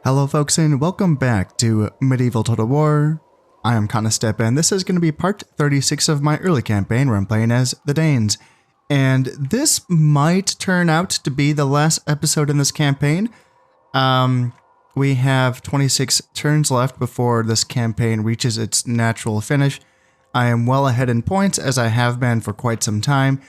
Hello folks and welcome back to Medieval Total War. I am Conostep and this is going to be part 36 of my early campaign where I'm playing as the Danes. And this might turn out to be the last episode in this campaign. We have 26 turns left before this campaign reaches its natural finish. I am well ahead in points as I have been for quite some time.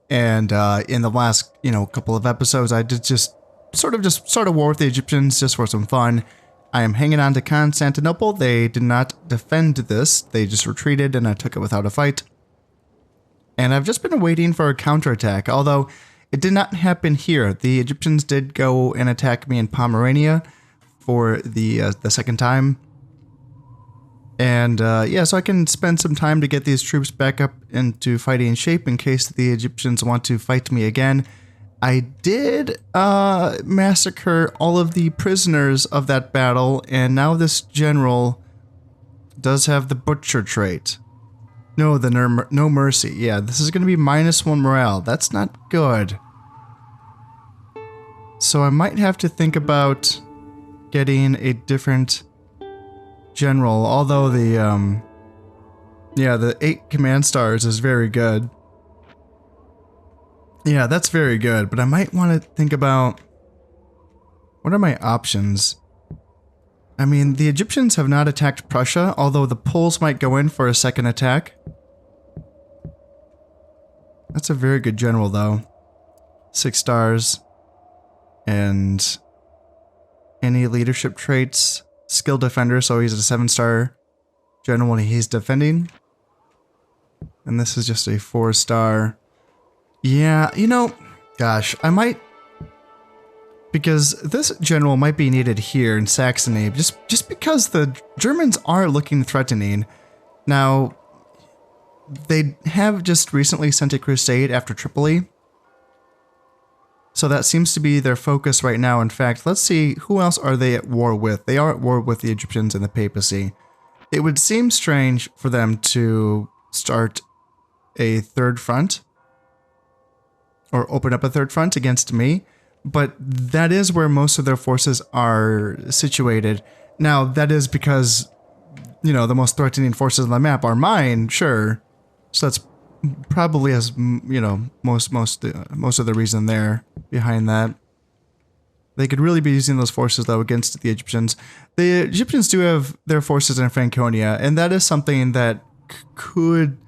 And in the last, couple of episodes I did just sort of war with the Egyptians just for some fun. I am hanging on to Constantinople. They did not defend this. They just retreated and I took it without a fight. And I've just been waiting for a counterattack, although it did not happen here. The Egyptians did go and attack me in Pomerania for the second time. And so I can spend some time to get these troops back up into fighting shape in case the Egyptians want to fight me again. I did massacre all of the prisoners of that battle, and now this general does have the butcher trait. No, the no mercy. Yeah, this is going to be -1 morale. That's not good. So I might have to think about getting a different general, although the 8 command stars is very good. Yeah, that's very good, but I might want to think about what are my options. I mean, the Egyptians have not attacked Prussia, although the Poles might go in for a second attack. That's a very good general, though. 6 stars. And any leadership traits. Skilled defender, so he's a 7-star general when he's defending. And this is just a 4-star. Yeah, gosh, I might, because this general might be needed here in Saxony, just because the Germans are looking threatening. Now, they have just recently sent a crusade after Tripoli, so that seems to be their focus right now. In fact, let's see, who else are they at war with? They are at war with the Egyptians and the papacy. It would seem strange for them to start a third front, or open up a third front against me, but that is where most of their forces are situated. Now, that is because, the most threatening forces on the map are mine, sure. So that's probably most of the reason there behind that. They could really be using those forces though against the Egyptians. The Egyptians do have their forces in Franconia, and that is something that could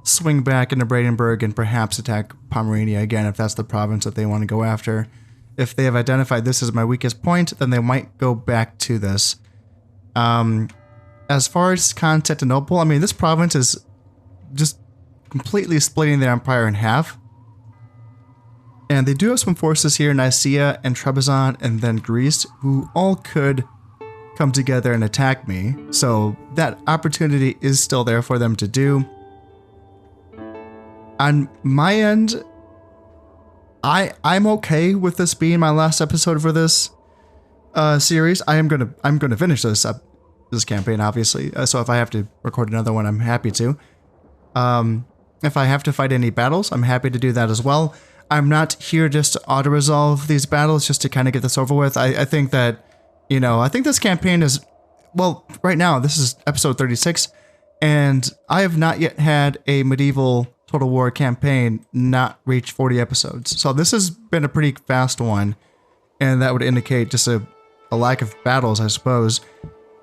swing back into Brandenburg and perhaps attack Pomerania again if that's the province that they want to go after. If they have identified this as my weakest point, then they might go back to this. As far as Constantinople, I mean, this province is just completely splitting their empire in half. And they do have some forces here in Nicaea and Trebizond and then Greece, who all could come together and attack me. So that opportunity is still there for them to do. On my end, I'm okay with this being my last episode for this series. I'm gonna finish this campaign, obviously. So if I have to record another one, I'm happy to. If I have to fight any battles, I'm happy to do that as well. I'm not here just to auto-resolve these battles, just to kind of get this over with. I think that, I think this campaign is, well, right now, this is episode 36, and I have not yet had a medieval Total War campaign not reach 40 episodes. So this has been a pretty fast one, and that would indicate just a lack of battles, I suppose.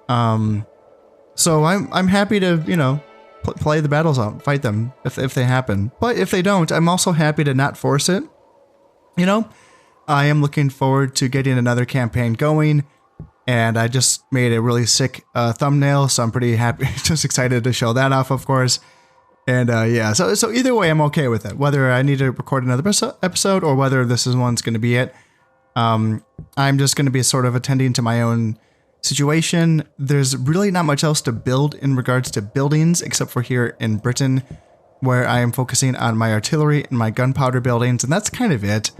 So I'm happy to, play the battles out, fight them if they happen. But if they don't, I'm also happy to not force it. I am looking forward to getting another campaign going, and I just made a really sick thumbnail, so I'm pretty happy, just excited to show that off, of course. And so either way, I'm okay with it. Whether I need to record another episode or whether this one's going to be it. I'm just going to be sort of attending to my own situation. There's really not much else to build in regards to buildings, except for here in Britain, where I am focusing on my artillery and my gunpowder buildings, and that's kind of it.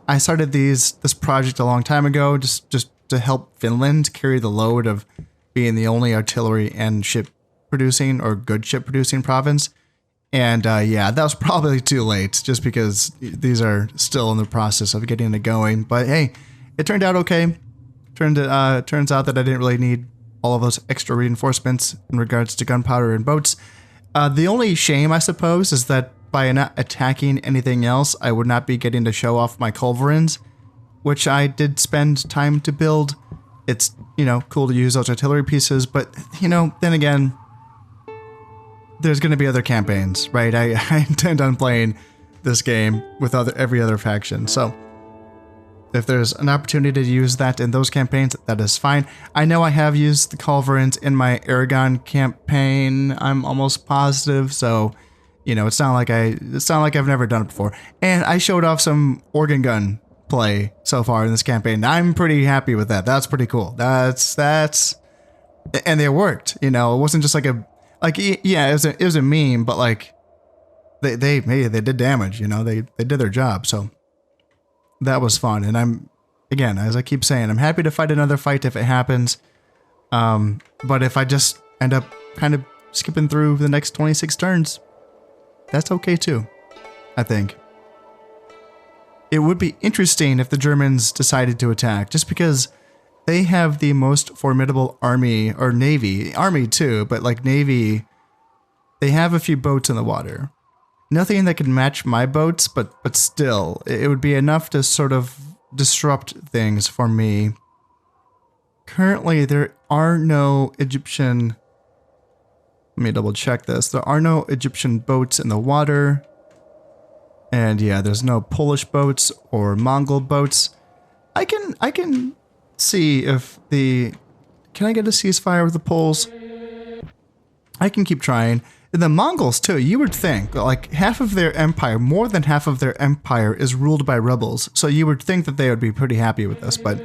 I started this project a long time ago, just to help Finland carry the load of being the only artillery and ship producing or good ship producing province. And that was probably too late, just because these are still in the process of getting it going. But hey, it turned out okay. turns out that I didn't really need all of those extra reinforcements in regards to gunpowder and boats. The only shame, I suppose, is that by not attacking anything else, I would not be getting to show off my culverins, which I did spend time to build. It's, you know, cool to use those artillery pieces, but, you know, then again, there's going to be other campaigns, right? I intend on playing this game with every other faction, so if there's an opportunity to use that in those campaigns, that is fine. I know I have used the culverins in my Aragon campaign, I'm almost positive, so, you know, it's not like I've never done it before. And I showed off some organ gun play so far in this campaign. I'm pretty happy with that. That's pretty cool. That's and they worked, you know. It wasn't just like yeah, it was a meme, but like they did damage, you know. They did their job. So that was fun. And I'm, again, as I keep saying, I'm happy to fight another fight if it happens. But if I just end up kind of skipping through the next 26 turns, that's okay too, I think. It would be interesting if the Germans decided to attack, just because they have the most formidable army, or navy, army too, but like navy, they have a few boats in the water. Nothing that can match my boats, but still, it would be enough to sort of disrupt things for me. Currently, there are no Egyptian... Let me double check this. There are no Egyptian boats in the water. And yeah, there's no Polish boats or Mongol boats. I can see if the... Can I get a ceasefire with the Poles? I can keep trying. And the Mongols too, you would think, like half of their empire, more than half of their empire is ruled by rebels. So you would think that they would be pretty happy with this, but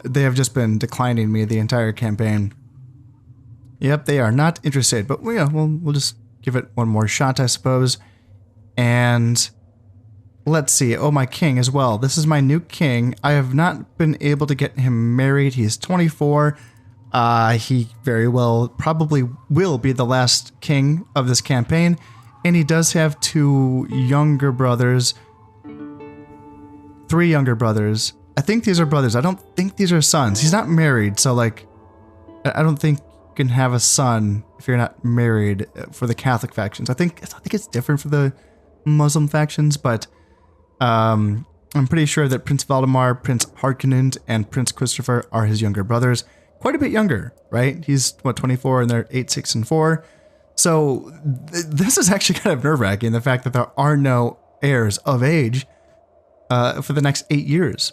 they have just been declining me the entire campaign. Yep, they are not interested, but yeah, we'll just give it one more shot, I suppose. And let's see. Oh, my king as well. This is my new king. I have not been able to get him married. He's 24. He very well probably will be the last king of this campaign. And he does have 2 younger brothers. 3 younger brothers. I think these are brothers. I don't think these are sons. He's not married, so like, I don't think you can have a son if you're not married for the Catholic factions. I think it's different for the Muslim factions, but I'm pretty sure that Prince Valdemar, Prince Harkonnen, and Prince Christopher are his younger brothers. Quite a bit younger, right? He's, what, 24, and they're 8, 6, and 4. So this is actually kind of nerve-wracking, the fact that there are no heirs of age for the next 8 years.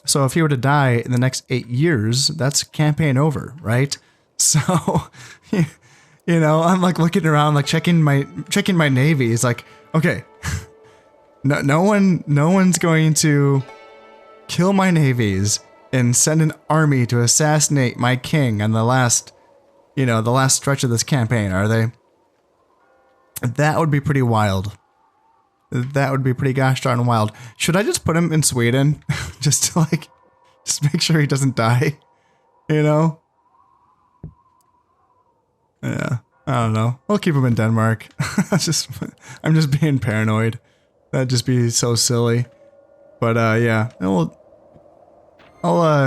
So if he were to die in the next 8 years, that's campaign over, right? So, you know, I'm like looking around, like checking my navy. It's like, okay, no one's going to kill my navies and send an army to assassinate my king on the last stretch of this campaign, are they? That would be pretty wild. That would be pretty gosh darn wild. Should I just put him in Sweden? just make sure he doesn't die? You know? Yeah, I don't know. I'll keep him in Denmark. I'm just being paranoid. That'd just be so silly. But yeah, I'll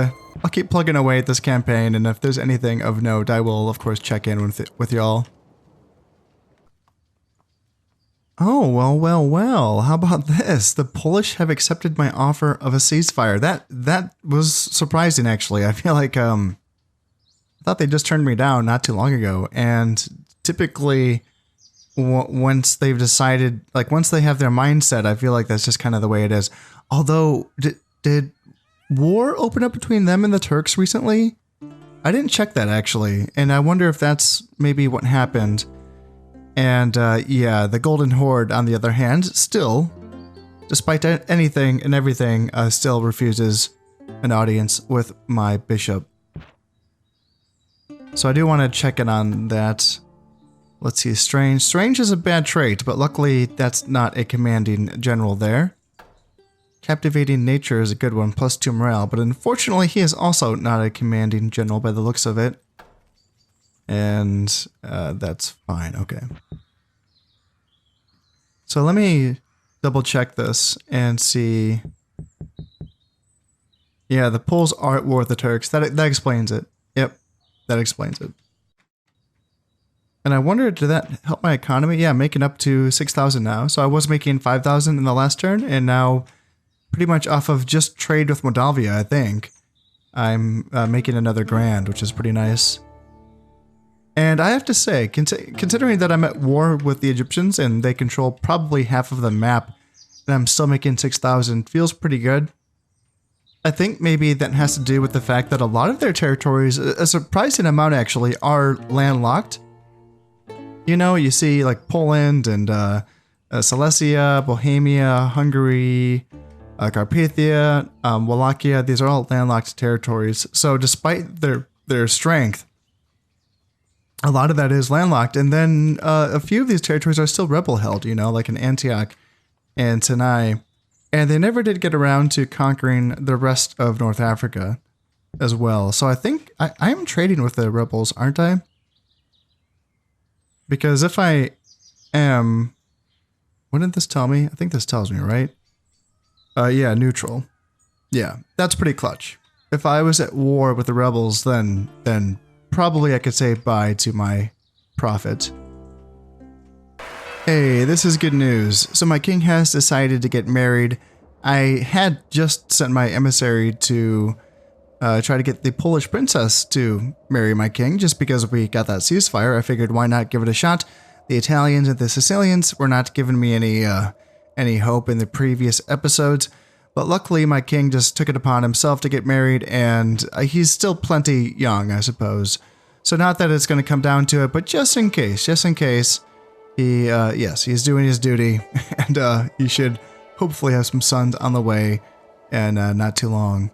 keep plugging away at this campaign, and if there's anything of note, I will of course check in with y'all. Oh, well, how about this? The Polish have accepted my offer of a ceasefire. That was surprising, actually. I feel like, I thought they just turned me down not too long ago, and typically, once they've decided, like, once they have their mindset, I feel like that's just kind of the way it is. Although, did war open up between them and the Turks recently? I didn't check that, actually, and I wonder if that's maybe what happened. And yeah, the Golden Horde, on the other hand, still, despite anything and everything, still refuses an audience with my bishop. So I do want to check in on that. Let's see, Strange. Strange is a bad trait, but luckily that's not a commanding general there. Captivating Nature is a good one, +2 morale, but unfortunately he is also not a commanding general by the looks of it. And that's fine, okay. So let me double check this and see. Yeah, the Poles are at war with the Turks. That explains it. Yep, that explains it. And I wonder, did that help my economy? Yeah, making up to 6,000 now. So I was making 5,000 in the last turn, and now pretty much off of just trade with Moldavia, I think, I'm making another grand, which is pretty nice. And I have to say, considering that I'm at war with the Egyptians and they control probably half of the map, and I'm still making 6,000, feels pretty good. I think maybe that has to do with the fact that a lot of their territories, a surprising amount actually, are landlocked. You know, you see like Poland and Silesia, Bohemia, Hungary, Carpathia, Wallachia. These are all landlocked territories. So despite their strength, a lot of that is landlocked. And then a few of these territories are still rebel held, you know, like in Antioch and Sinai. And they never did get around to conquering the rest of North Africa as well. So I think I am trading with the rebels, aren't I? Because if I am... What did this tell me? I think this tells me, right? Yeah, neutral. Yeah, that's pretty clutch. If I was at war with the rebels, then probably I could say bye to my profit. Hey, this is good news. So my king has decided to get married. I had just sent my emissary to try to get the Polish princess to marry my king, just because we got that ceasefire. I figured why not give it a shot. The Italians and the Sicilians were not giving me any hope in the previous episodes, but luckily my king just took it upon himself to get married, and he's still plenty young, I suppose. So not that it's going to come down to it, but just in case, yes, he's doing his duty, and he should hopefully have some sons on the way, and not too long.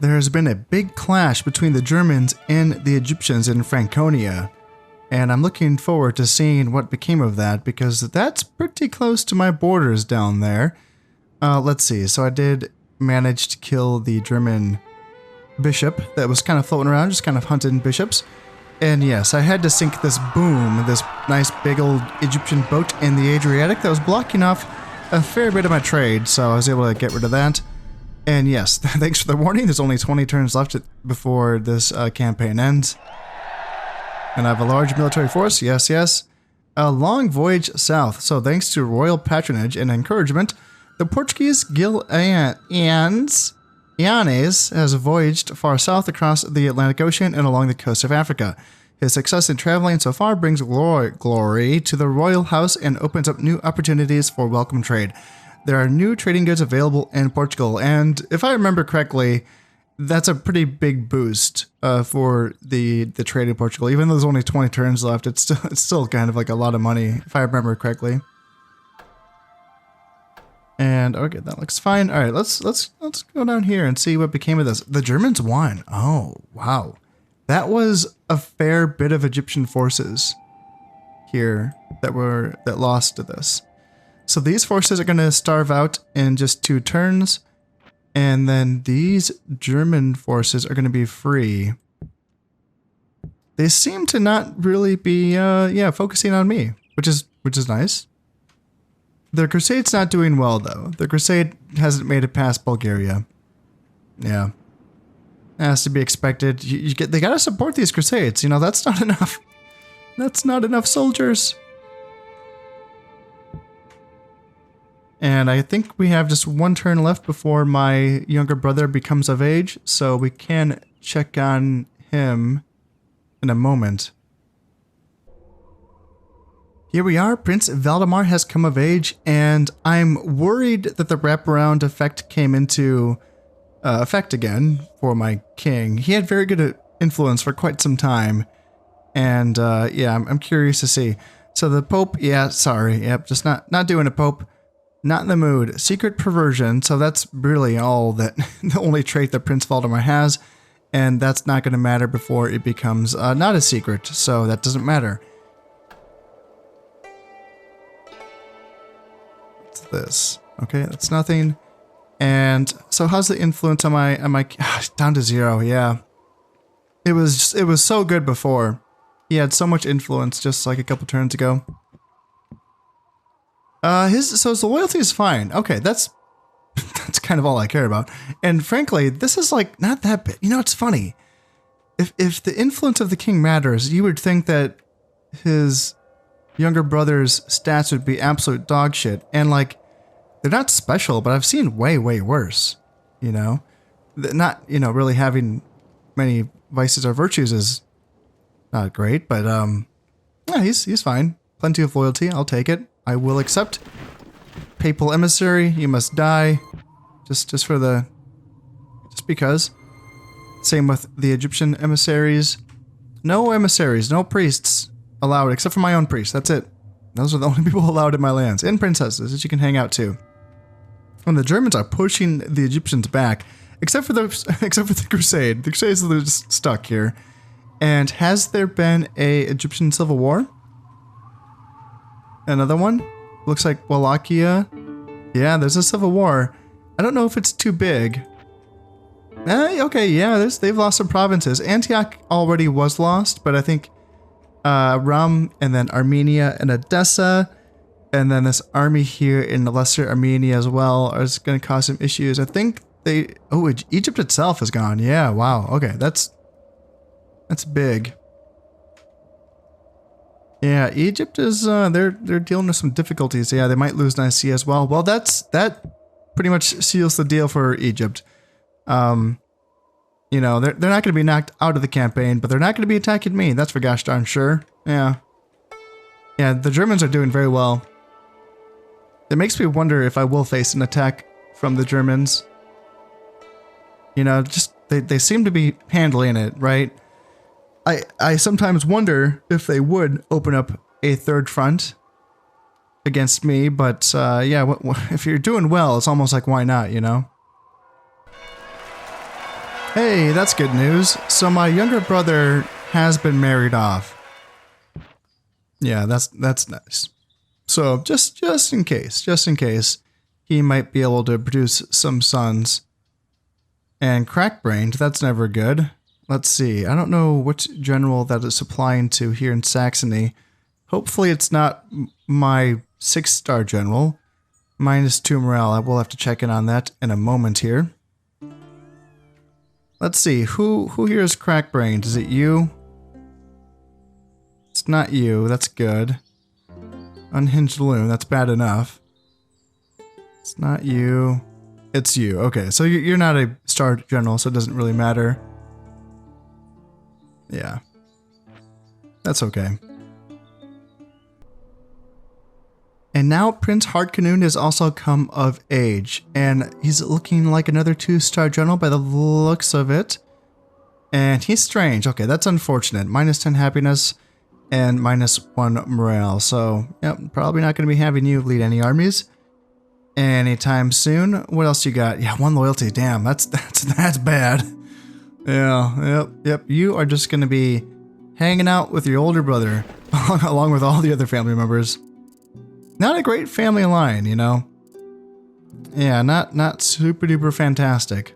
There has been a big clash between the Germans and the Egyptians in Franconia, and I'm looking forward to seeing what became of that, because that's pretty close to my borders down there. Let's see, so I did manage to kill the German bishop that was kind of floating around, just kind of hunting bishops. And yes, I had to sink this boom, this nice big old Egyptian boat in the Adriatic that was blocking off a fair bit of my trade, so I was able to get rid of that. And yes, thanks for the warning, there's only 20 turns left before this campaign ends. And I have a large military force, yes. A long voyage south, so thanks to royal patronage and encouragement, the Portuguese Guianes has voyaged far south across the Atlantic Ocean and along the coast of Africa. His success in traveling so far brings glory to the royal house and opens up new opportunities for welcome trade. There are new trading goods available in Portugal, and if I remember correctly, that's a pretty big boost for the trade in Portugal. Even though there's only 20 turns left, it's still kind of like a lot of money, if I remember correctly. And okay, that looks fine. All right, let's go down here and see what became of this. The Germans won. Oh wow, that was a fair bit of Egyptian forces here that lost to this. So these forces are going to starve out in just 2 turns, and then these German forces are going to be free. They seem to not really be focusing on me, which is nice. Their crusade's not doing well, though. The crusade hasn't made it past Bulgaria. Yeah. That has to be expected. They gotta support these crusades. You know, that's not enough. That's not enough soldiers. And I think we have just 1 turn left before my younger brother becomes of age, so we can check on him in a moment. Here we are, Prince Valdemar has come of age, and I'm worried that the wraparound effect came into effect again for my king. He had very good influence for quite some time, and yeah, I'm curious to see. So the Pope, yeah, sorry, yep, just not doing a Pope. Not in the mood. Secret perversion, so that's really all that, the only trait that Prince Valdemar has, and that's not going to matter before it becomes not a secret, so that doesn't matter. This. Okay, that's nothing. And so how's the influence on my down to 0, yeah. It was so good before. He had so much influence just like a couple turns ago. So his loyalty is fine. Okay, that's That's kind of all I care about. And frankly, this is like not that big. You know, it's funny. If the influence of the king matters, you would think that his younger brother's stats would be absolute dog shit. And like, they're not special, but I've seen way, way worse. You know, not, you know, really having many vices or virtues is not great, but yeah, he's fine. Plenty of loyalty. I'll take it. I will accept. Papal emissary, you must die. Just because. Same with the Egyptian emissaries. No emissaries, no priests allowed, except for my own priest. That's it. Those are the only people allowed in my lands. And princesses that you can hang out to. And the Germans are pushing the Egyptians back, except for the crusade. The crusades are just stuck here. And has there been a Egyptian civil war? Another one? Looks like Wallachia. Yeah, there's a civil war. I don't know if it's too big. Okay, yeah, they've lost some provinces. Antioch already was lost, but I think Rum and then Armenia and Edessa, and then this army here in Lesser Armenia as well is going to cause some issues. I think Egypt itself is gone. Yeah, wow. Okay, that's big. Yeah, Egypt is they're dealing with some difficulties. Yeah, they might lose Nicaea as well. Well, that pretty much seals the deal for Egypt. You know, they're not going to be knocked out of the campaign, but they're not going to be attacking me. That's for gosh darn sure. Yeah. Yeah, the Germans are doing very well. It makes me wonder if I will face an attack from the Germans. You know, just they seem to be handling it, right? I sometimes wonder if they would open up a third front against me, but yeah, if you're doing well, it's almost like why not, you know? Hey, that's good news. So my younger brother has been married off. Yeah, that's nice. So just in case, he might be able to produce some sons. And crack-brained, that's never good. Let's see, I don't know which general that is supplying to here in Saxony. Hopefully it's not my 6-star general. -2 morale, I will have to check in on that in a moment here. Let's see, who here is crack-brained? Is it you? It's not you, that's good. Unhinged loon, that's bad enough. It's not you. It's you, okay, so you're not a star general, so it doesn't really matter. Yeah. That's okay. And now Prince Hardkanoon has also come of age, and he's looking like another 2-star general by the looks of it. And he's strange. Okay, that's unfortunate. -10 happiness and -1 morale. So, yep, probably not going to be having you lead any armies anytime soon. What else you got? Yeah, 1 loyalty. Damn, that's bad. Yeah, yep. You are just going to be hanging out with your older brother along with all the other family members. Not a great family line, you know? Yeah, not super duper fantastic.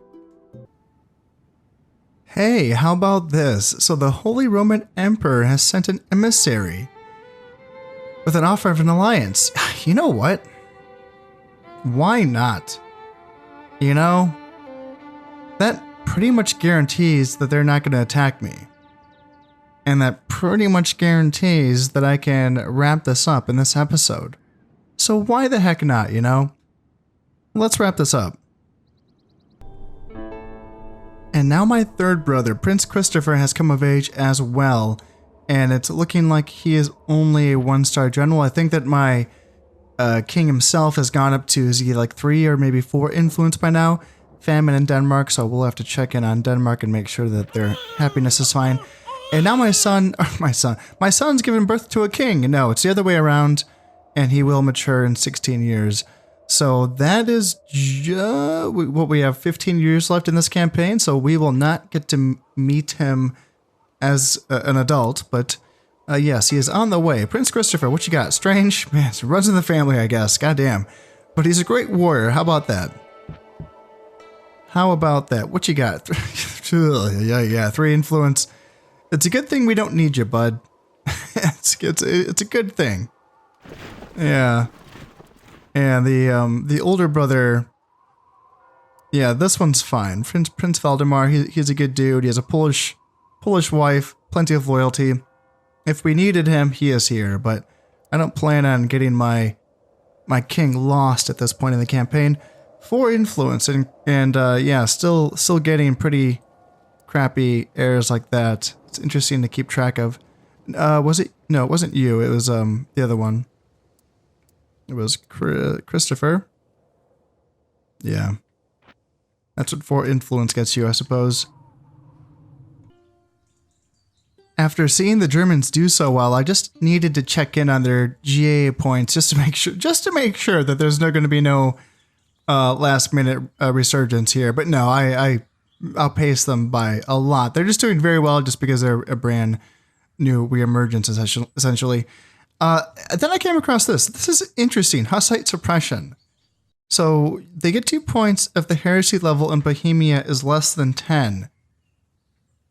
Hey, how about this? So the Holy Roman Emperor has sent an emissary with an offer of an alliance. You know what? Why not? You know? That pretty much guarantees that they're not going to attack me. And that pretty much guarantees that I can wrap this up in this episode. So why the heck not, you know? Let's wrap this up. And now my third brother, Prince Christopher, has come of age as well. And it's looking like he is only a 1-star general. I think that my king himself has gone up to, is he like 3 or maybe 4 influence by now? Famine in Denmark, so we'll have to check in on Denmark and make sure that their happiness is fine. And now my son's given birth to a king. No, it's the other way around. And he will mature in 16 years. So that is what we have 15 years left in this campaign. So we will not get to meet him as an adult. But yes, he is on the way. Prince Christopher, what you got? Strange? Man, it runs in the family, I guess. Goddamn. But he's a great warrior. How about that? How about that? What you got? Yeah, 3 influence. It's a good thing we don't need you, bud. it's a good thing. Yeah. And the older brother Yeah, this one's fine. Prince Valdemar, he's a good dude. He has a Polish wife, plenty of loyalty. If we needed him, he is here, but I don't plan on getting my king lost at this point in the campaign for influence, and yeah, still getting pretty crappy errors like that. It's interesting to keep track of. Was it? No, it wasn't you. It was the other one. It was Christopher. Yeah. That's what 4 influence gets you, I suppose. After seeing the Germans do so well, I just needed to check in on their GA points just to make sure that there's going to be no last minute resurgence here. But no, I outpace them by a lot. They're just doing very well just because they're a brand new reemergence essentially. Then I came across this. This is interesting. Hussite suppression. So they get 2 points if the heresy level in Bohemia is less than 10.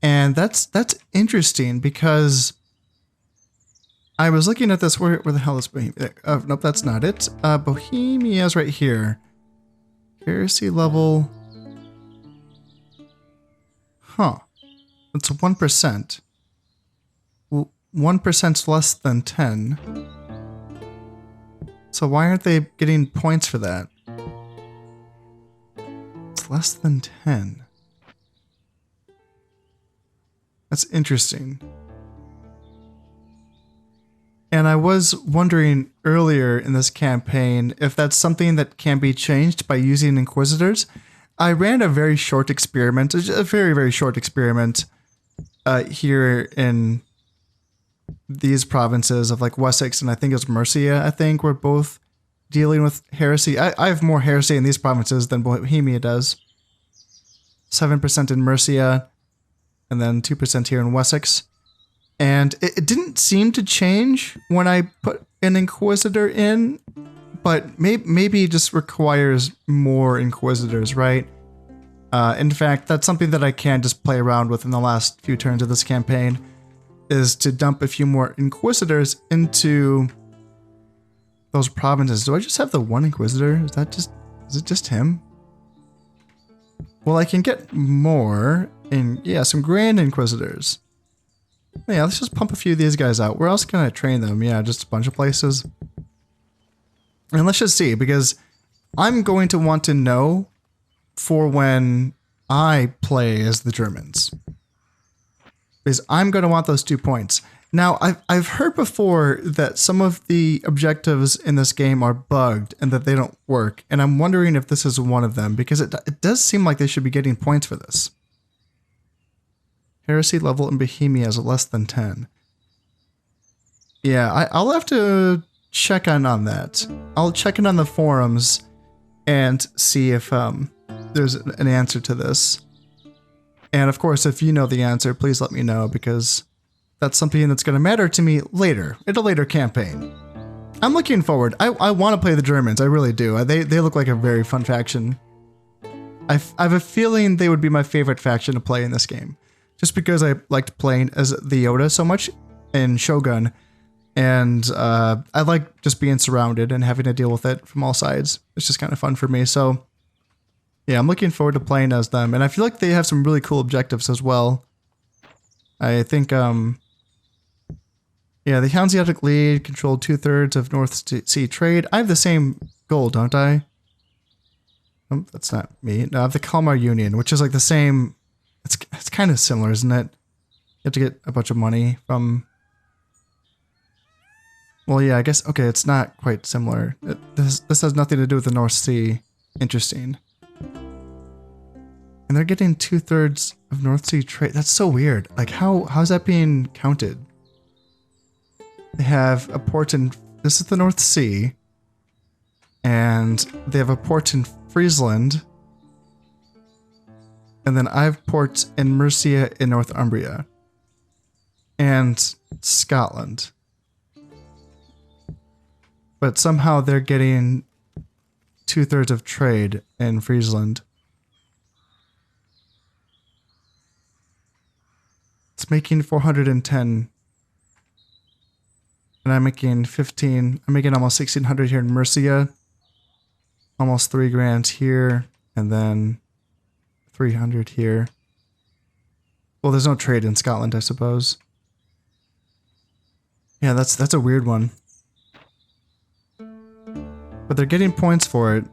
And that's interesting because I was looking at this. Where the hell is Bohemia? Nope, that's not it. Bohemia is right here. Heresy level. Huh. It's 1%. Well, 1%'s less than 10. So why aren't they getting points for that? It's less than 10. That's interesting. And I was wondering earlier in this campaign if that's something that can be changed by using inquisitors. I ran a very short experiment, a very, very short experiment here in these provinces of like Wessex and I think it was Mercia, I think, we're both dealing with heresy. I have more heresy in these provinces than Bohemia does. 7% in Mercia and then 2% here in Wessex. And it didn't seem to change when I put an inquisitor in, but maybe it just requires more inquisitors, right? In fact, that's something that I can just play around with in the last few turns of this campaign, is to dump a few more inquisitors into those provinces. Do I just have the one inquisitor? Is it just him? Well, I can get more in, yeah, some grand inquisitors. Yeah, let's just pump a few of these guys out. Where else can I train them? Yeah, just a bunch of places. And let's just see, because I'm going to want to know for when I play as the Germans. Because I'm going to want those 2 points. Now, I've heard before that some of the objectives in this game are bugged and that they don't work. And I'm wondering if this is one of them, because it does seem like they should be getting points for this. Heresy level in Bohemia is less than 10. Yeah, I'll have to check on that. I'll check in on the forums and see if there's an answer to this. And of course, if you know the answer, please let me know, because that's something that's going to matter to me later, in a later campaign. I'm looking forward. I want to play the Germans. I really do. They look like a very fun faction. I have a feeling they would be my favorite faction to play in this game. Just because I liked playing as the Yoda so much in Shogun. And I like just being surrounded and having to deal with it from all sides. It's just kind of fun for me. So yeah, I'm looking forward to playing as them. And I feel like they have some really cool objectives as well. I think, yeah, the Hanseatic League controlled 2/3 of North Sea trade. I have the same goal, don't I? Oh, that's not me. No, I have the Kalmar Union, which is like the same. It's kind of similar, isn't it? You have to get a bunch of money from... Well, yeah, I guess... Okay, it's not quite similar. This has nothing to do with the North Sea. Interesting. And they're getting 2/3 of North Sea trade. That's so weird. Like, how's that being counted? They have a port in... This is the North Sea. And they have a port in Friesland. And then I have ports in Mercia in Northumbria. And Scotland. But somehow they're getting 2/3 of trade in Friesland. It's making 410. And I'm making 15. I'm making almost 1,600 here in Mercia. Almost 3 grand here. And then 300 here. Well, there's no trade in Scotland, I suppose. Yeah, that's a weird one. But they're getting points for it.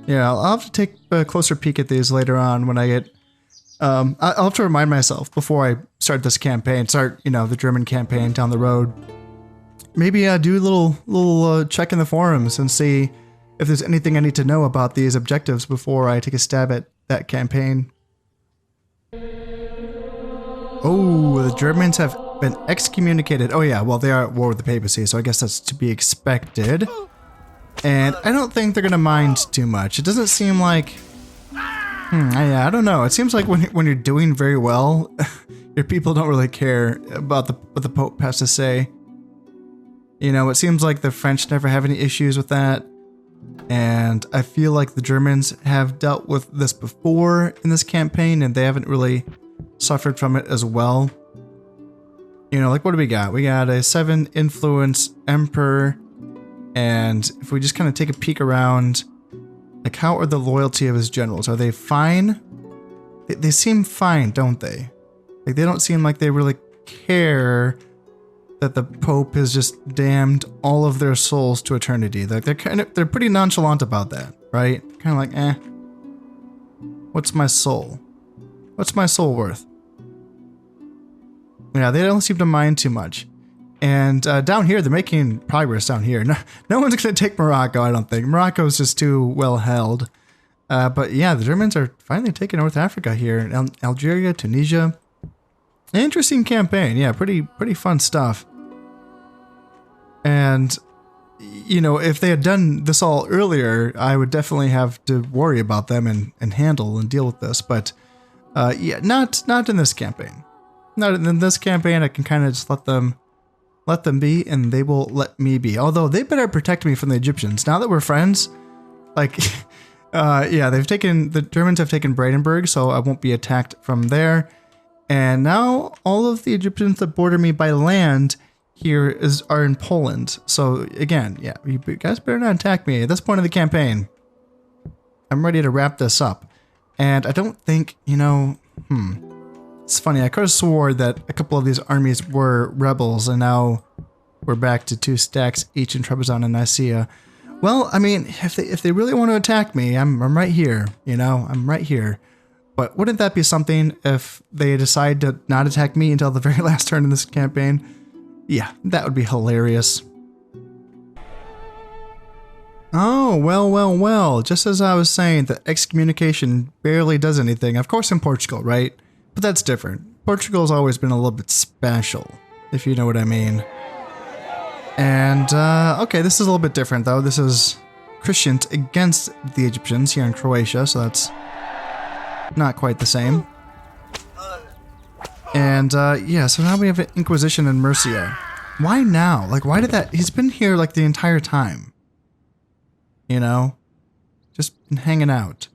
Yeah, I'll have to take a closer peek at these later on when I get... I'll have to remind myself before I start this campaign, you know, the German campaign down the road. Maybe do a little check in the forums and see if there's anything I need to know about these objectives before I take a stab at that campaign. Oh, the Germans have been excommunicated. Oh yeah, well they are at war with the papacy, so I guess that's to be expected. And I don't think they're gonna mind too much. It doesn't seem like... yeah, I don't know. It seems like when you're doing very well, your people don't really care about what the Pope has to say. You know, it seems like the French never have any issues with that. And I feel like the Germans have dealt with this before in this campaign, and they haven't really suffered from it as well. You know, like what do we got? We got a 7 influence emperor, and if we just kind of take a peek around, like how are the loyalty of his generals? Are they fine? They seem fine, don't they? Like they don't seem like they really care that the Pope has just damned all of their souls to eternity. Like they're pretty nonchalant about that, right? Kind of like, eh. What's my soul? What's my soul worth? Yeah, they don't seem to mind too much. And down here, they're making progress down here. No one's going to take Morocco, I don't think. Morocco's just too well held. But yeah, the Germans are finally taking North Africa here. Algeria, Tunisia. Interesting campaign. Yeah, pretty fun stuff. And, you know, if they had done this all earlier, I would definitely have to worry about them and handle and deal with this. But yeah, not in this campaign. Not in this campaign. I can kind of just let them be, and they will let me be. Although they better protect me from the Egyptians. Now that we're friends, like, yeah, the Germans have taken Brandenburg, so I won't be attacked from there. And now all of the Egyptians that border me by land here are in Poland. So again, yeah, you guys better not attack me at this point of the campaign. I'm ready to wrap this up. And I don't think, you know, it's funny, I could have swore that a couple of these armies were rebels, and now we're back to 2 stacks each in Trebizond and Nicaea. Well, I mean, if they really want to attack me, I'm right here, you know, I'm right here. But wouldn't that be something if they decide to not attack me until the very last turn in this campaign? Yeah, that would be hilarious. Oh, well. Just as I was saying, the excommunication barely does anything. Of course in Portugal, right? But that's different. Portugal's always been a little bit special, if you know what I mean. And, okay, this is a little bit different, though. This is Christians against the Egyptians here in Croatia, so that's not quite the same. And, yeah, so now we have an Inquisition in Murcia. Why now? Like, why did that... He's been here, like, the entire time. You know? Just been hanging out.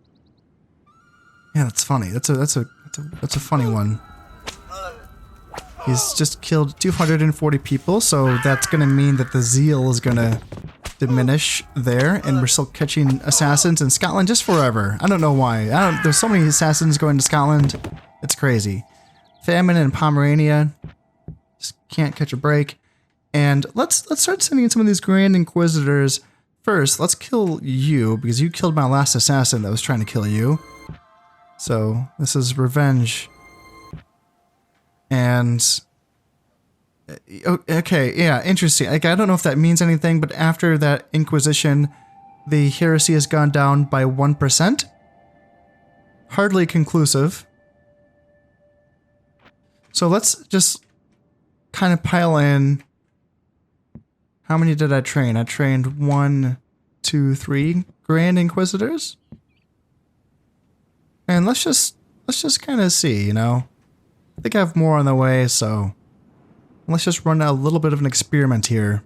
Yeah, that's funny. That's a funny one. He's just killed 240 people, so that's gonna mean that the zeal is gonna diminish there, and we're still catching assassins in Scotland just forever. I don't know why. There's so many assassins going to Scotland. It's crazy. Famine in Pomerania. Just can't catch a break. And let's start sending in some of these Grand Inquisitors. First, let's kill you, because you killed my last assassin that was trying to kill you. So, this is revenge. And... okay, yeah, interesting. Like, I don't know if that means anything, but after that Inquisition, the heresy has gone down by 1%. Hardly conclusive. So let's just kind of pile in... How many did I train? I trained 1, 2, 3 Grand Inquisitors? And let's just kind of see, you know? I think I have more on the way, so... Let's just run a little bit of an experiment here.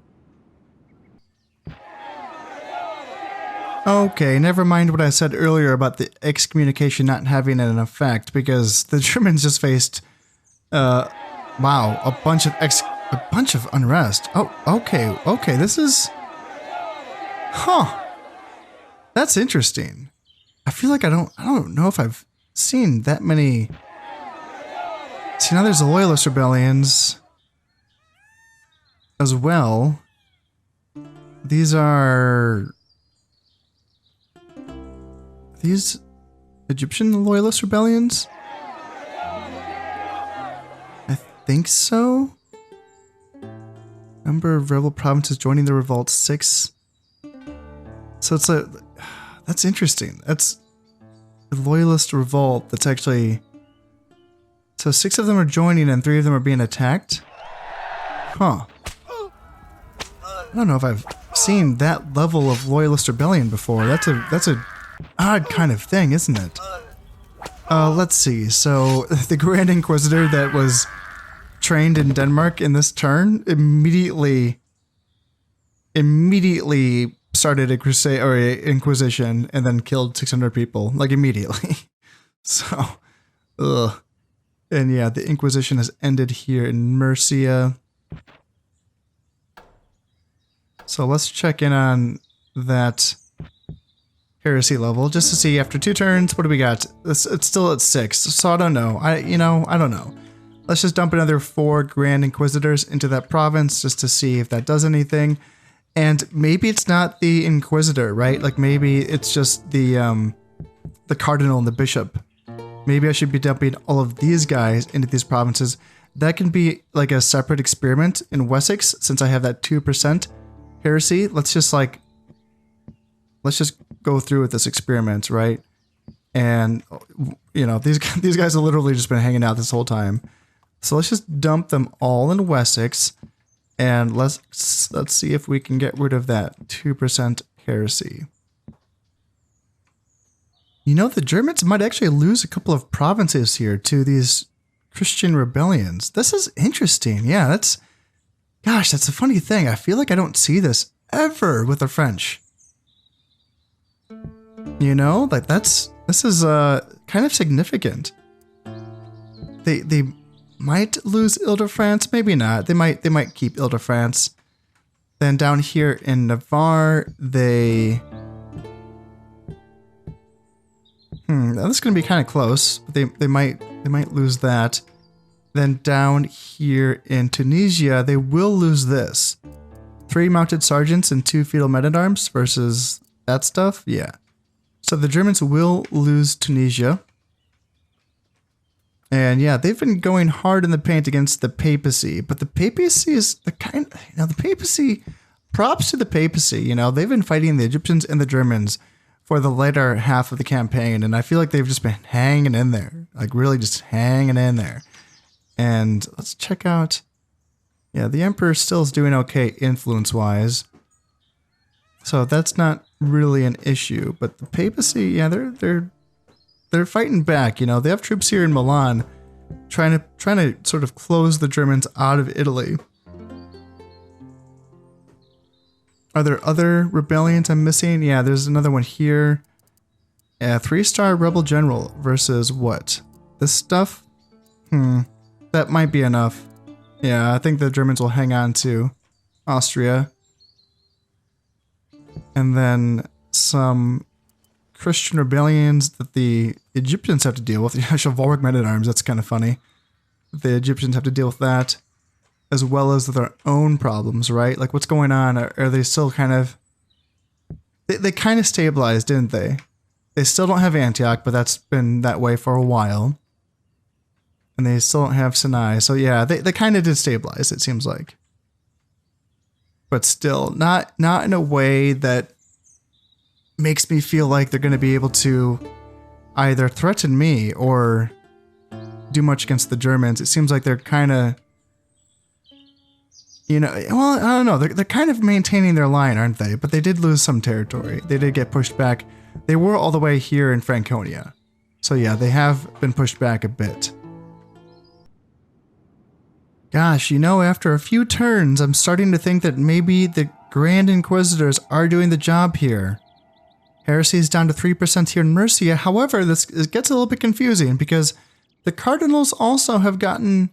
Okay, never mind what I said earlier about the excommunication not having an effect, because the Germans just faced, wow, a bunch of unrest. Oh, okay, this is... Huh. That's interesting. I feel like I don't know if I've seen that many. See, now there's the Loyalist rebellions as well. These are these Egyptian Loyalist rebellions? I think so. Number of rebel provinces joining the revolt, 6. So it's that's interesting. That's a Loyalist revolt that's actually... So 6 of them are joining and 3 of them are being attacked? Huh. I don't know if I've seen that level of Loyalist rebellion before. That's a odd kind of thing, isn't it? Let's see. So the Grand Inquisitor that was trained in Denmark in this turn immediately started a crusade or a inquisition and then killed 600 people, like immediately. So, ugh. And yeah, the Inquisition has ended here in Murcia. So let's check in on that heresy level just to see after 2 turns, what do we got? It's still at 6, so I don't know. I don't know. Let's just dump another 4 Grand Inquisitors into that province just to see if that does anything. And maybe it's not the Inquisitor, right? Like maybe it's just the Cardinal and the Bishop. Maybe I should be dumping all of these guys into these provinces. That can be like a separate experiment in Wessex since I have that 2% heresy. Let's just go through with this experiment, right? And you know, these guys have literally just been hanging out this whole time. So let's just dump them all in Wessex and let's see if we can get rid of that 2% heresy. You know, the Germans might actually lose a couple of provinces here to these Christian rebellions. This is interesting. Yeah, that's a funny thing. I feel like I don't see this ever with the French. You know, like this is kind of significant. They might lose Ile-de-France, maybe not. They might keep Ile-de-France. Then down here in Navarre, this is going to be kind of close, but they might lose that. Then down here in Tunisia, they will lose this. 3 mounted sergeants and 2 feudal men-at-arms versus that stuff. Yeah. So the Germans will lose Tunisia. And yeah, they've been going hard in the paint against the papacy, but the papacy is the papacy, props to the papacy, you know, they've been fighting the Egyptians and the Germans for the later half of the campaign, and I feel like they've just been hanging in there, like really just hanging in there. And let's check out, yeah, the Emperor still is doing okay influence-wise, so that's not really an issue, but the papacy, yeah, they're fighting back, you know. They have troops here in Milan trying to sort of close the Germans out of Italy. Are there other rebellions I'm missing? Yeah, there's another one here. Yeah, 3-star rebel general versus what? This stuff? That might be enough. Yeah, I think the Germans will hang on to Austria. And then some Christian rebellions that the Egyptians have to deal with. Yeah, chivalric men-at-arms, that's kind of funny. The Egyptians have to deal with that, as well as their own problems, right? Like, what's going on? Are they still kind of... They kind of stabilized, didn't they? They still don't have Antioch, but that's been that way for a while. And they still don't have Sinai. So yeah, they kind of did stabilize, it seems like. But still, not in a way that makes me feel like they're going to be able to either threaten me or do much against the Germans. It seems like they're kind of, you know, well, I don't know. They're kind of maintaining their line, aren't they? But they did lose some territory. They did get pushed back. They were all the way here in Franconia. So yeah, they have been pushed back a bit. Gosh, you know, after a few turns, I'm starting to think that maybe the Grand Inquisitors are doing the job here. Heresy is down to 3% here in Murcia. However, it gets a little bit confusing because the Cardinals also have gotten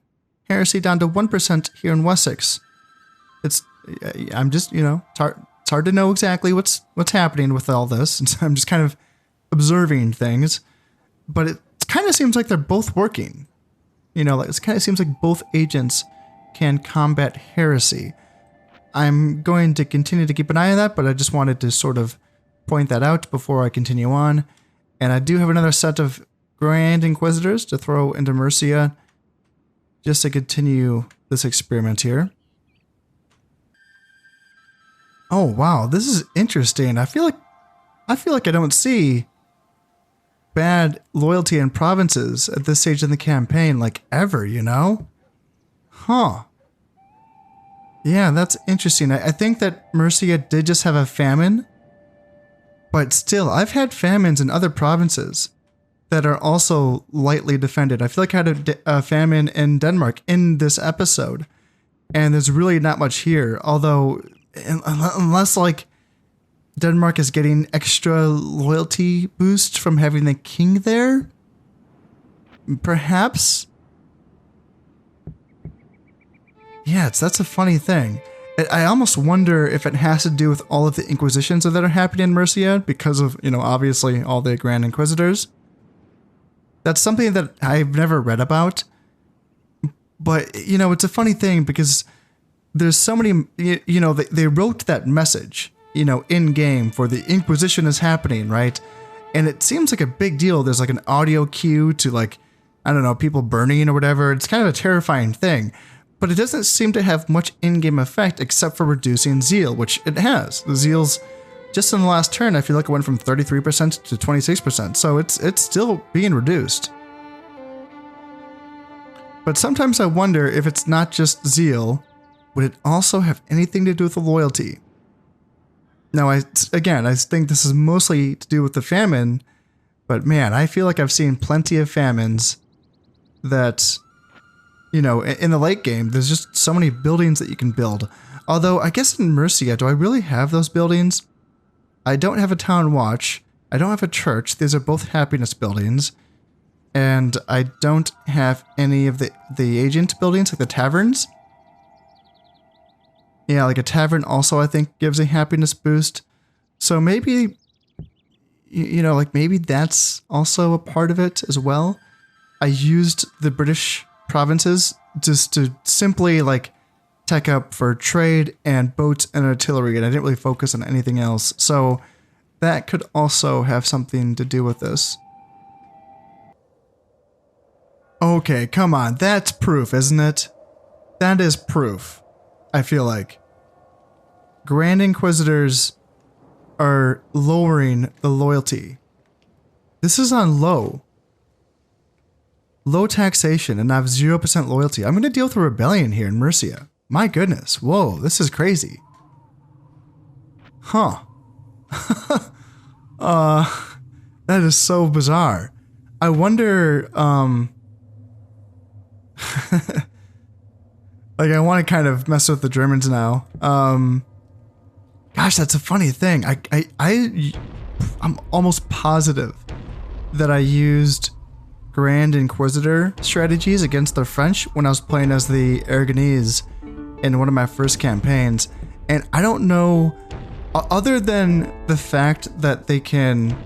heresy down to 1% here in Wessex. I'm just, you know, it's hard to know exactly what's happening with all this. And so I'm just kind of observing things, but it kind of seems like they're both working. You know, like, it kind of seems like both agents can combat heresy. I'm going to continue to keep an eye on that, but I just wanted to sort of point that out before I continue on. And I do have another set of Grand Inquisitors to throw into Mercia just to continue this experiment here. Oh wow, this is interesting. I feel like I don't see bad loyalty in provinces at this stage in the campaign, like ever, you know? Huh. Yeah, that's interesting. I think that Mercia did just have a famine, but still, I've had famines in other provinces that are also lightly defended. I feel like I had a famine in Denmark in this episode, and there's really not much here, although unless like Denmark is getting extra loyalty boost from having the king there, perhaps. Yeah, that's a funny thing. I almost wonder if it has to do with all of the inquisitions that are happening in Mercia because of, you know, obviously all the Grand Inquisitors. That's something that I've never read about. But, you know, it's a funny thing because there's so many, you know, they wrote that message, you know, in game for the Inquisition is happening, right? And it seems like a big deal. There's like an audio cue to like, I don't know, people burning or whatever. It's kind of a terrifying thing. But it doesn't seem to have much in-game effect except for reducing zeal, which it has. The zeal's just in the last turn, I feel like it went from 33% to 26%, so it's still being reduced. But sometimes I wonder if it's not just zeal, would it also have anything to do with the loyalty? Now, I think this is mostly to do with the famine, but man, I feel like I've seen plenty of famines that, you know, in the late game, there's just so many buildings that you can build. Although, I guess in Mercia, do I really have those buildings? I don't have a town watch. I don't have a church. These are both happiness buildings. And I don't have any of the agent buildings, like the taverns. Yeah, like a tavern also, I think, gives a happiness boost. So maybe, you know, like maybe that's also a part of it as well. I used the British provinces just to simply like tech up for trade and boats and artillery, and I didn't really focus on anything else. So that could also have something to do with this. Okay, come on. That's proof, isn't it? That is proof, I feel like. Grand Inquisitors are lowering the loyalty. This is on low. Low taxation, and I have 0% loyalty. I'm going to deal with a rebellion here in Mercia. My goodness. Whoa, this is crazy. Huh. That is so bizarre. I wonder, like, I want to kind of mess with the Germans now. Gosh, that's a funny thing. I'm almost positive that I used Grand Inquisitor strategies against the French when I was playing as the Aragonese in one of my first campaigns. And I don't know, other than the fact that they can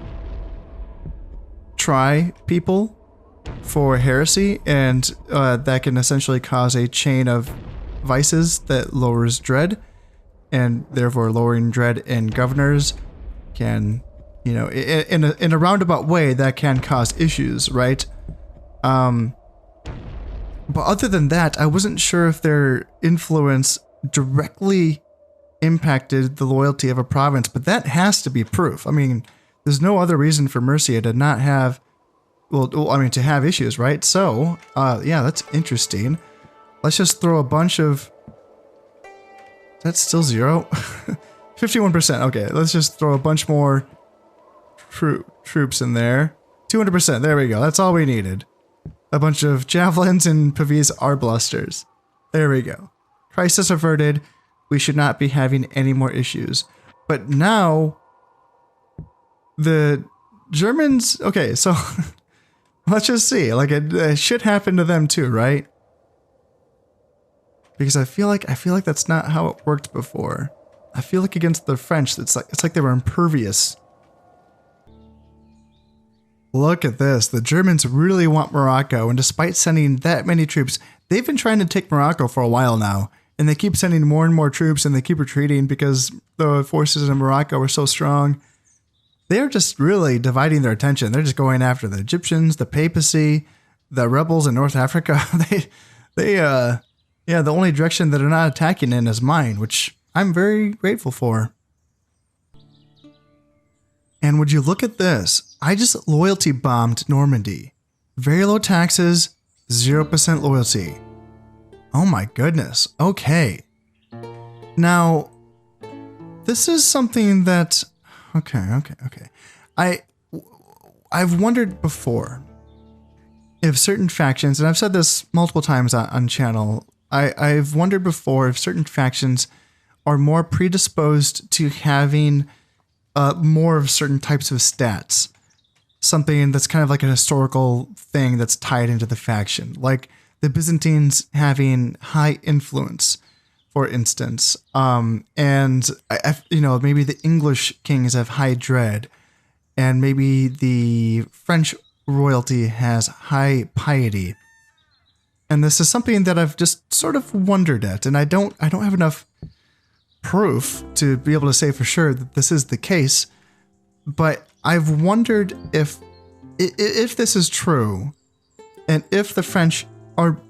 try people for heresy, and that can essentially cause a chain of vices that lowers dread, and therefore lowering dread in governors can, you know, in a roundabout way, that can cause issues, right? But other than that, I wasn't sure if their influence directly impacted the loyalty of a province, but that has to be proof. I mean, there's no other reason for Mercia to not have, well, I mean, to have issues, right? So, yeah, that's interesting. Let's just throw a bunch of, that's still 0? 51%, okay, let's just throw a bunch more troops in there. 200%, there we go, that's all we needed. A bunch of javelins and Pavese arblasters. There we go. Crisis averted. We should not be having any more issues. But now, the Germans, okay, so let's just see. Like, it should happen to them too, right? Because I feel like that's not how it worked before. I feel like against the French, it's like they were impervious. Look at this. The Germans really want Morocco, and despite sending that many troops, they've been trying to take Morocco for a while now, and they keep sending more and more troops, and they keep retreating because the forces in Morocco are so strong. They're just really dividing their attention. They're just going after the Egyptians, the papacy, the rebels in North Africa. The only direction that they're not attacking in is mine, which I'm very grateful for. And would you look at this? I just loyalty bombed Normandy. Very low taxes, 0% loyalty. Oh my goodness. Okay. Now, this is something that... Okay. I've wondered before if certain factions, and I've said this multiple times on channel, I've wondered before if certain factions are more predisposed to having more of certain types of stats. Something that's kind of like an historical thing that's tied into the faction. Like the Byzantines having high influence, for instance. And, maybe the English kings have high dread. And maybe the French royalty has high piety. And this is something that I've just sort of wondered at. And I don't have enough proof to be able to say for sure that this is the case, but I've wondered if this is true, and if the French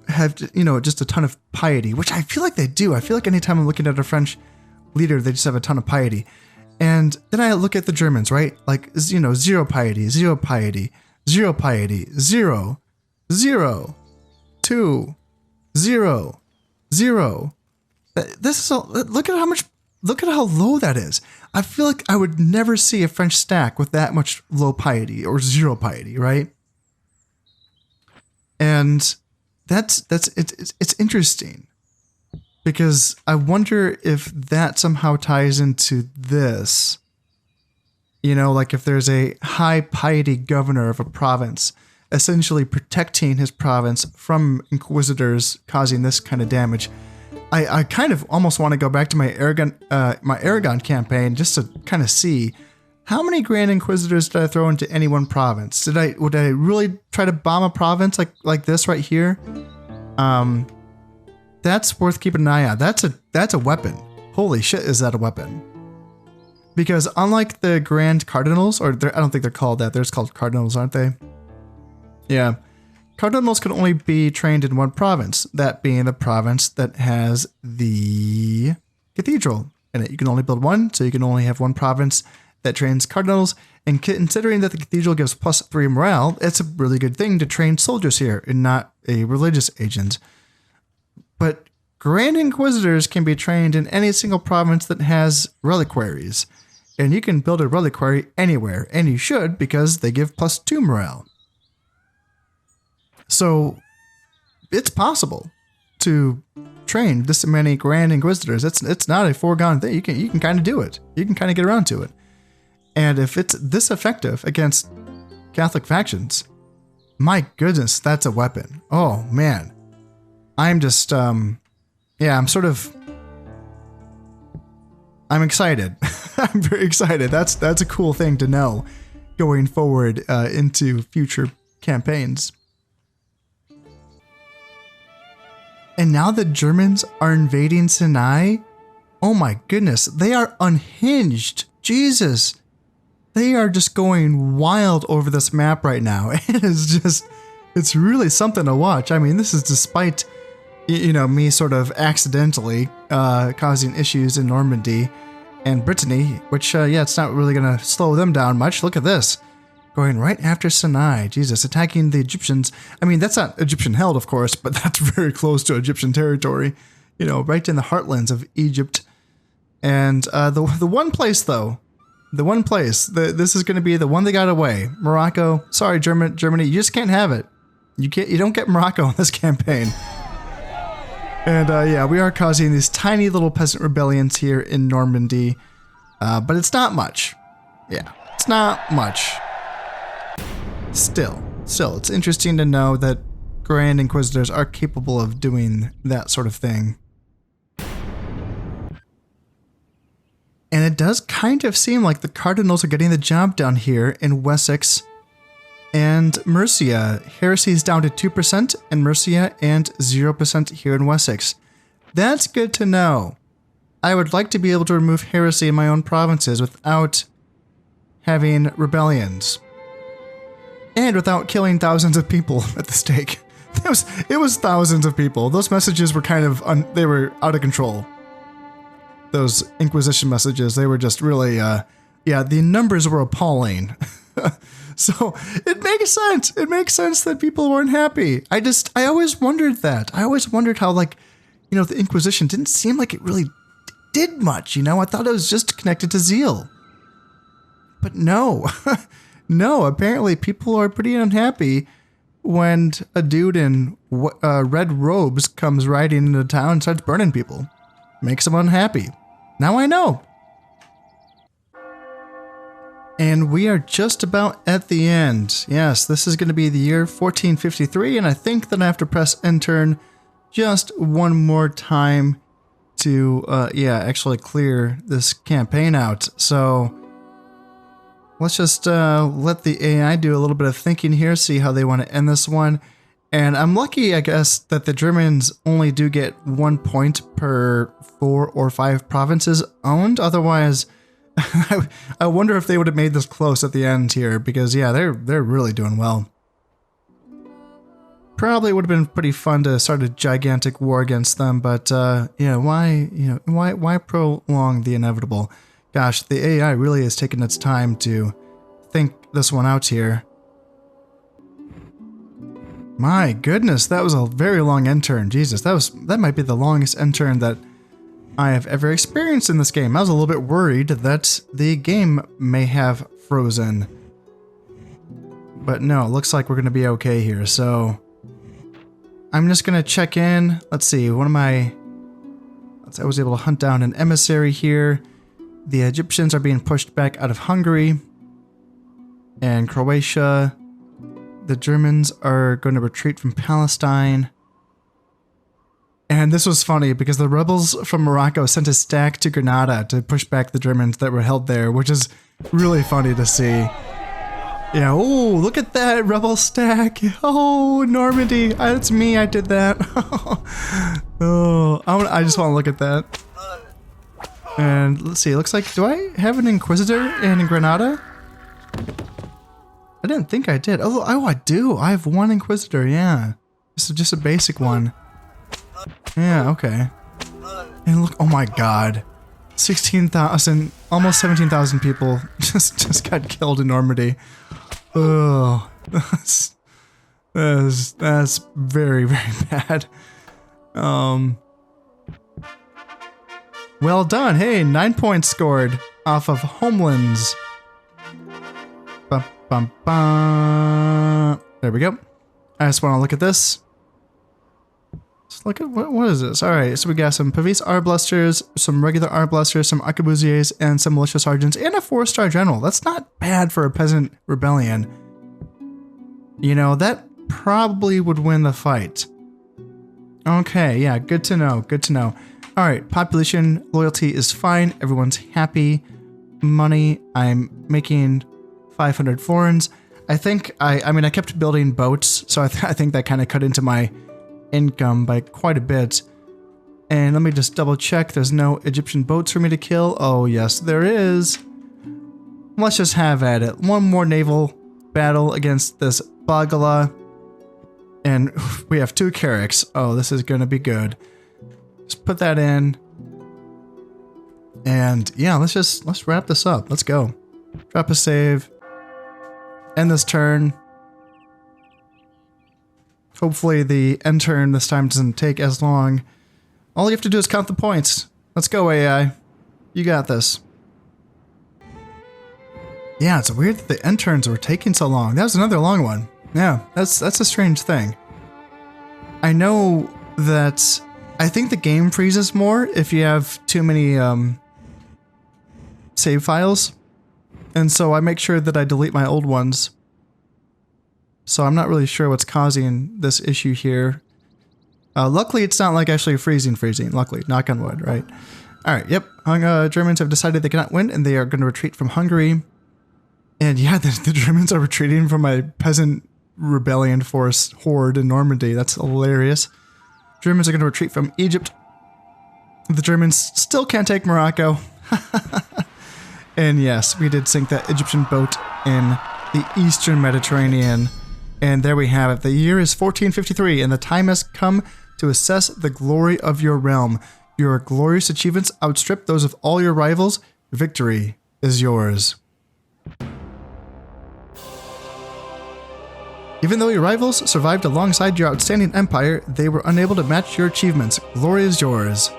have just a ton of piety, which I feel like they do. I feel like anytime I'm looking at a French leader, they just have a ton of piety. And then I look at the Germans, right? Like, zero piety, 0, 0, 2, 0, 0. This is look at how low that is. I feel like I would never see a French stack with that much low piety or 0 piety, right? And it's interesting because I wonder if that somehow ties into this. Like if there's a high piety governor of a province essentially protecting his province from inquisitors causing this kind of damage. I kind of almost want to go back to my Aragon campaign just to kind of see how many Grand Inquisitors did I throw into any one province. Would I really try to bomb a province like this right here? That's worth keeping an eye on. That's a weapon. Holy shit, is that a weapon? Because unlike the Grand Cardinals, I don't think they're called that. They're just called Cardinals, aren't they? Yeah. Cardinals can only be trained in one province, that being the province that has the cathedral in it. You can only build one, so you can only have one province that trains cardinals. And considering that the cathedral gives +3 morale, it's a really good thing to train soldiers here and not a religious agent. But Grand Inquisitors can be trained in any single province that has reliquaries. And you can build a reliquary anywhere, and you should because they give +2 morale. So it's possible to train this many Grand Inquisitors. It's not a foregone thing. You can kind of do it. You can kind of get around to it. And if it's this effective against Catholic factions, my goodness, that's a weapon. Oh man, I'm just I'm excited. I'm very excited. That's a cool thing to know going forward into future campaigns. And now the Germans are invading Sinai? Oh my goodness, they are unhinged. Jesus. They are just going wild over this map right now. It's really something to watch. I mean, this is despite, me sort of accidentally causing issues in Normandy and Brittany, which, it's not really going to slow them down much. Look at this. Going right after Sinai. Jesus, attacking the Egyptians. I mean, that's not Egyptian held, of course, but that's very close to Egyptian territory. Right in the heartlands of Egypt. And the one place, though, this is going to be the one that got away. Morocco. Sorry, Germany, you just can't have it. You don't get Morocco in this campaign. And we are causing these tiny little peasant rebellions here in Normandy. But it's not much. Yeah, it's not much. Still, it's interesting to know that Grand Inquisitors are capable of doing that sort of thing. And it does kind of seem like the Cardinals are getting the job done here in Wessex and Mercia. Heresy is down to 2% in Mercia and 0% here in Wessex. That's good to know. I would like to be able to remove heresy in my own provinces without having rebellions. And without killing thousands of people at the stake. It was thousands of people. Those messages were kind of, they were out of control. Those Inquisition messages, they were just really, yeah, the numbers were appalling. So it makes sense. It makes sense that people weren't happy. I always wondered that. I always wondered how, like, you know, the Inquisition didn't seem like it really did much, you know? I thought it was just connected to zeal. But no. No, apparently people are pretty unhappy when a dude in red robes comes riding into town and starts burning people. Makes them unhappy. Now I know. And we are just about at the end. Yes, this is going to be the year 1453, and I think that I have to press enter just one more time to, actually clear this campaign out. So let's just let the AI do a little bit of thinking here, see how they want to end this one. And I'm lucky, I guess, that the Germans only do get 1 point per 4 or 5 provinces owned. Otherwise, I wonder if they would have made this close at the end here, because yeah, they're really doing well. Probably would have been pretty fun to start a gigantic war against them, but yeah, why prolong the inevitable? Gosh, the AI really is taking its time to think this one out here. My goodness, that was a very long end turn. Jesus, that might be the longest end turn that I have ever experienced in this game. I was a little bit worried that the game may have frozen. But no, it looks like we're going to be okay here. So I'm just going to check in. Let's see, I was able to hunt down an emissary here. The Egyptians are being pushed back out of Hungary and Croatia. The Germans are going to retreat from Palestine. And this was funny because the rebels from Morocco sent a stack to Granada to push back the Germans that were held there, which is really funny to see. Yeah, oh, look at that rebel stack. Oh, Normandy. That's me, I did that. Oh, I just want to look at that. And let's see, it looks like, do I have an Inquisitor in Granada? I didn't think I did. Oh, I do. I have one Inquisitor, yeah. Just a basic one. Yeah, okay. And look, oh my god. 16,000, almost 17,000 people just got killed in Normandy. Oh, that's very, very bad. Well done. Hey, 9 points scored off of Homelands. Bum, bum, bum. There we go. I just want to look at this. Let's look at what is this? All right, so we got some Pavis Arblusters, some regular Arblusters, some Arquebusiers, and some militia sergeants, and a 4-star general. That's not bad for a peasant rebellion. You know, that probably would win the fight. Okay, yeah, good to know, good to know. All right, population loyalty is fine. Everyone's happy. Money, I'm making 500 florins. I think, I mean, I kept building boats, so I think that kind of cut into my income by quite a bit. And let me just double check. There's no Egyptian boats for me to kill. Oh, yes, there is. Let's just have at it. One more naval battle against this Bagala. And we have 2 Carracks. Oh, this is going to be good. Just put that in. And yeah, let's wrap this up. Let's go. Drop a save. End this turn. Hopefully the end turn this time doesn't take as long. All you have to do is count the points. Let's go, AI. You got this. Yeah, it's weird that the end turns were taking so long. That was another long one. Yeah, that's a strange thing. I know that I think the game freezes more if you have too many save files. And so I make sure that I delete my old ones. So I'm not really sure what's causing this issue here. Luckily, it's not like actually freezing. Luckily, knock on wood, right? All right, yep. Germans have decided they cannot win and they are going to retreat from Hungary. And yeah, the Germans are retreating from my peasant rebellion force horde in Normandy. That's hilarious. Germans are going to retreat from Egypt. The Germans still can't take Morocco. And yes, we did sink that Egyptian boat in the Eastern Mediterranean. And there we have it. The year is 1453, and the time has come to assess the glory of your realm. Your glorious achievements outstrip those of all your rivals. Victory is yours. Even though your rivals survived alongside your outstanding empire, they were unable to match your achievements. Glory is yours.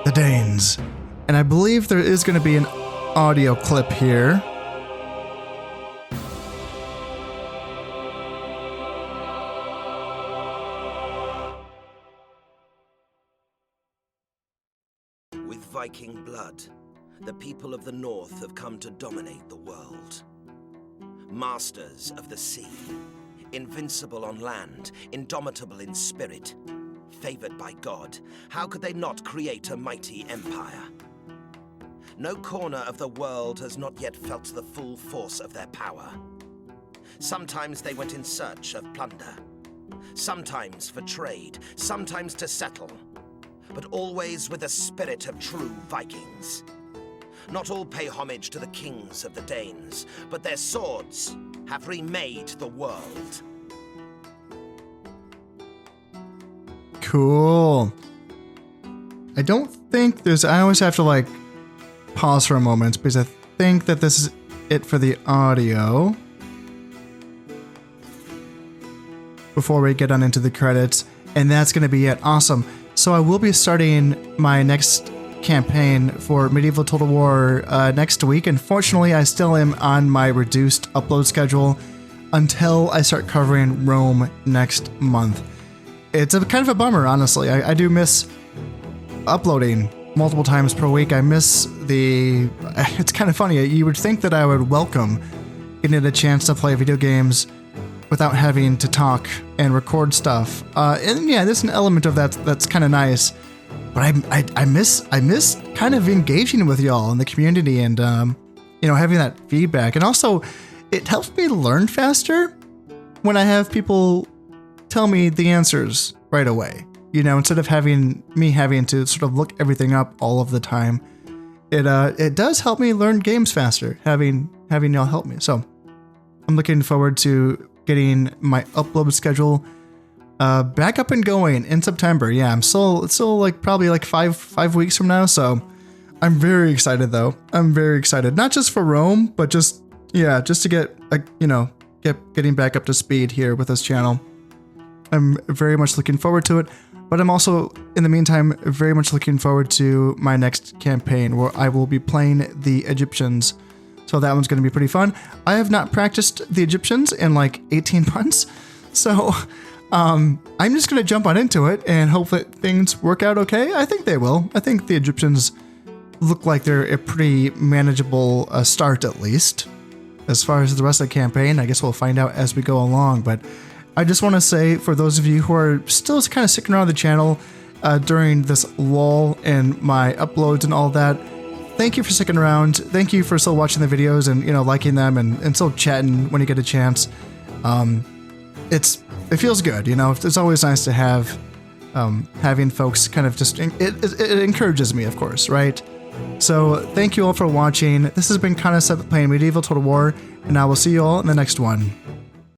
The Danes. And I believe there is going to be an audio clip here. With Viking blood, the people of the North have come to dominate the world. Masters of the sea. Invincible on land, indomitable in spirit. Favored by God, how could they not create a mighty empire? No corner of the world has not yet felt the full force of their power. Sometimes they went in search of plunder. Sometimes for trade, sometimes to settle. But always with the spirit of true Vikings. Not all pay homage to the kings of the Danes, but their swords have remade the world. Cool. I don't think there's... I always have to, like, pause for a moment because I think that this is it for the audio. Before we get on into the credits. And that's going to be it. Awesome. So I will be starting my next campaign for Medieval Total War next week. Unfortunately, I still am on my reduced upload schedule until I start covering Rome next month. It's a kind of a bummer, honestly. I do miss uploading multiple times per week. I miss the... It's kind of funny. You would think that I would welcome getting a chance to play video games without having to talk and record stuff. And yeah, there's an element of that that's kind of nice. But I miss kind of engaging with y'all in the community and having that feedback. And also, it helps me learn faster when I have people tell me the answers right away. Instead of having to sort of look everything up all of the time. It does help me learn games faster, having y'all help me. So I'm looking forward to getting my upload schedule back up and going in September. Yeah, it's still like probably like five weeks from now. So I'm very excited though. I'm very excited, not just for Rome, but just to get getting back up to speed here with this channel. I'm very much looking forward to it, but I'm also in the meantime very much looking forward to my next campaign where I will be playing the Egyptians. So that one's going to be pretty fun. I have not practiced the Egyptians in like 18 months. So I'm just going to jump on into it and hope that things work out okay. I think they will. I think the Egyptians look like they're a pretty manageable start, at least. As far as the rest of the campaign, I guess we'll find out as we go along. But I just want to say, for those of you who are still kind of sticking around the channel during this lull in my uploads and all that, thank you for sticking around. Thank you for still watching the videos and, liking them and still chatting when you get a chance. It feels good, It's always nice to have having folks kind of just... It encourages me, of course, right? So thank you all for watching. This has been Concept playing Medieval Total War, and I will see you all in the next one.